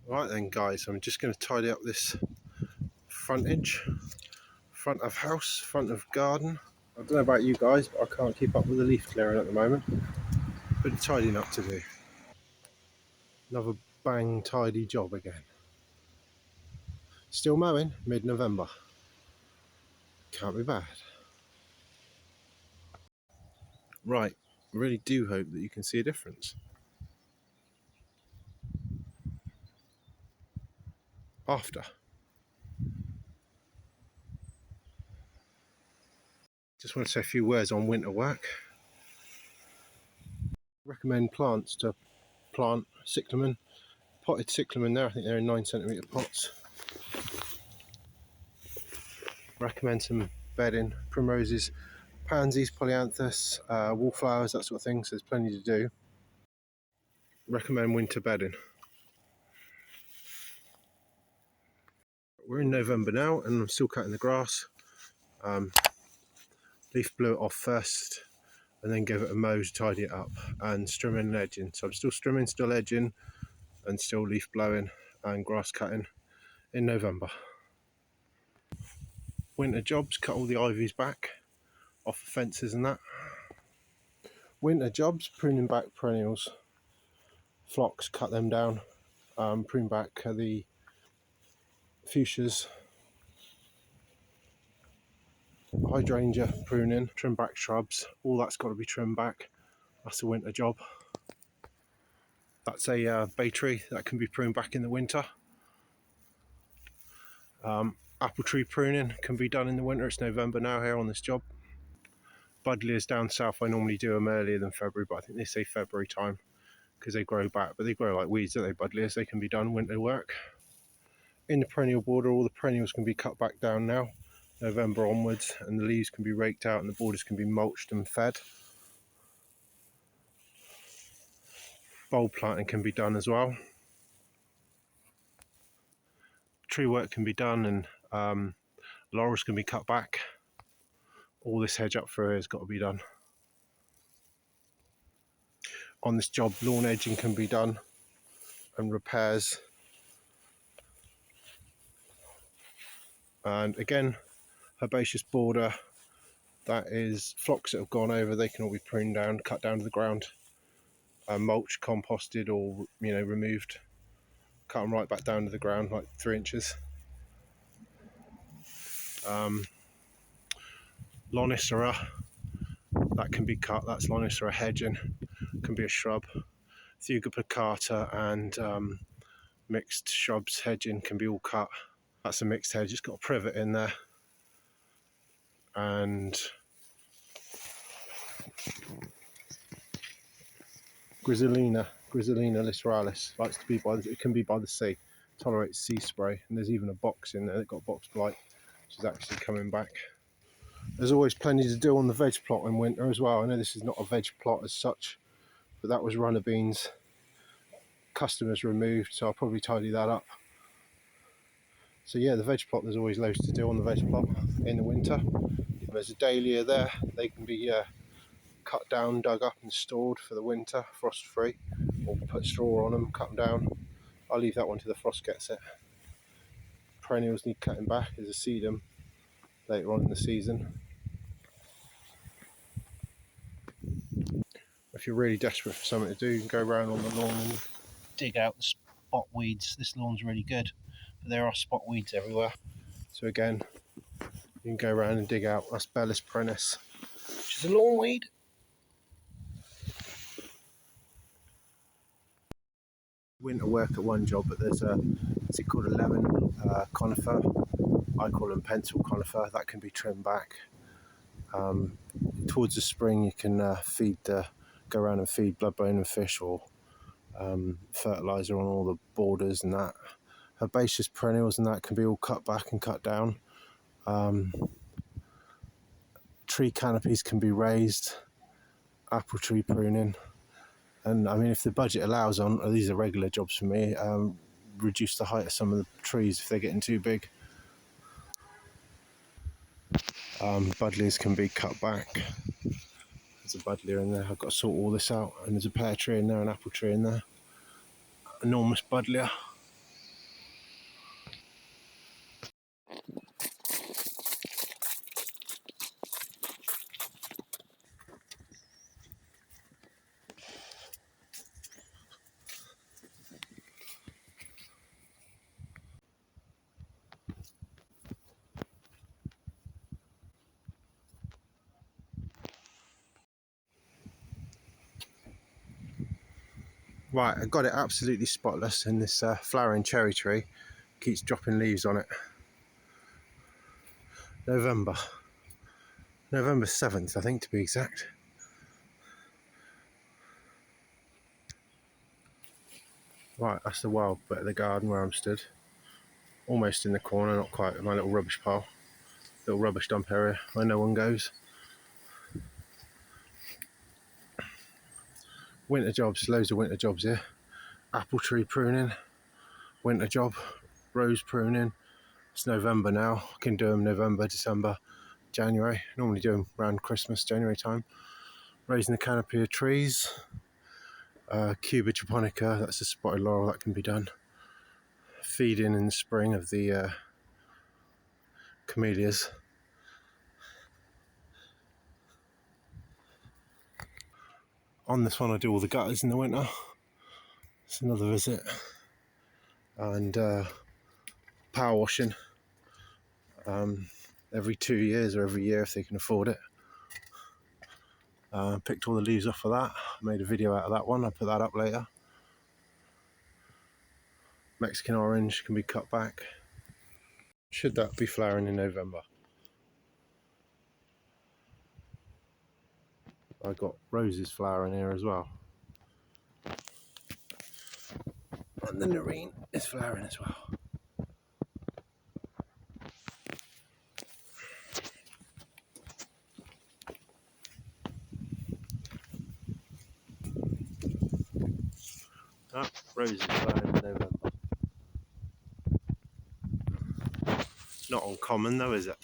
Right then guys, I'm just going to tidy up this frontage, front of house, front of garden. I don't know about you guys, but I can't keep up with the leaf clearing at the moment. Bit of tidying up to do. Another bang tidy job again. Still mowing, mid-November. Can't be bad. Right, I really do hope that you can see a difference. After. Just want to say a few words on winter work. Recommend plants to plant cyclamen, potted cyclamen there, I think they're in 9cm pots. Recommend some bedding, primroses, pansies, polyanthus, wallflowers, that sort of thing, so there's plenty to do. Recommend winter bedding. We're in November now and I'm still cutting the grass. Leaf blew it off first and then gave it a mow to tidy it up, and strimming and edging. So I'm still strimming, still edging, and still leaf blowing and grass cutting in November. Winter jobs, cut all the ivies back off the fences and that. Winter jobs, pruning back perennials, phlox, cut them down, prune back the fuchsias, hydrangea pruning, trim back shrubs, all that's got to be trimmed back. That's a winter job. That's a bay tree that can be pruned back in the winter. Apple tree pruning can be done in the winter. It's November now here on this job. Buddleias down south, I normally do them earlier than February, but I think they say February time because they grow back, but they grow like weeds, don't they, buddleias? They can be done winter work. In the perennial border, all the perennials can be cut back down now, November onwards, and the leaves can be raked out and the borders can be mulched and fed. Bulb planting can be done as well. Tree work can be done, and laurels can be cut back. All this hedge up through here has got to be done. On this job, lawn edging can be done and repairs. And again, herbaceous border, that is phlox that have gone over, they can all be pruned down, cut down to the ground, mulched, composted, or removed. Cut them right back down to the ground, like 3 inches. Lonicera, that can be cut, that's Lonicera hedging, can be a shrub. Thuja plicata and mixed shrubs hedging can be all cut. That's a mixed hedge, it's got a privet in there. And Griselina littoralis likes to be it can be by the sea, tolerates sea spray, and there's even a box in there that got box blight, which is actually coming back. There's always plenty to do on the veg plot in winter as well. I know this is not a veg plot as such, but that was runner beans. Customers removed, so I'll probably tidy that up. So yeah, the veg plot, there's always loads to do on the veg plot in the winter. There's a dahlia there, they can be cut down, dug up and stored for the winter, frost free, or put straw on them, cut them down. I'll leave that one till the frost gets it. Perennials need cutting back as a sedum later on in the season. If you're really desperate for something to do, you can go around on the lawn and dig out the spot weeds. This lawn's really good, but there are spot weeds everywhere. So again, you can go around and dig out. That's Bellis perennis, which is a lawn weed. Winter work at one job, but there's what's it called, a lemon conifer. I call them pencil conifer. That can be trimmed back. Towards the spring, you can go around and feed bloodbone and fish, or fertilizer on all the borders and that. Herbaceous perennials and that can be all cut back and cut down. Tree canopies can be raised. Apple tree pruning. And I mean, if the budget allows, these are regular jobs for me, reduce the height of some of the trees if they're getting too big. Buddleias can be cut back. There's a buddleia in there. I've got to sort all this out. And there's a pear tree in there, an apple tree in there. Enormous buddleia. Right, I got it absolutely spotless, and this flowering cherry tree keeps dropping leaves on it. November 7th, I think, to be exact. Right, that's the wild bit of the garden where I'm stood. Almost in the corner, not quite, my little rubbish pile. Little rubbish dump area where no one goes. Winter jobs, loads of winter jobs here. Apple tree pruning, winter job, rose pruning. It's November now, I can do them November, December, January. Normally do them around Christmas, January time. Raising the canopy of trees. Cuba japonica, that's a spotted laurel that can be done. Feeding in the spring of the camellias. On this one I do all the gutters in the winter. It's another visit. And power washing every 2 years or every year if they can afford it. Picked all the leaves off of that. Made a video out of that one. I'll put that up later. Mexican orange can be cut back. Should that be flowering in November? I got roses flowering here as well. And the nerine is flowering as well. Ah, roses flowering in November. Not uncommon though, is it?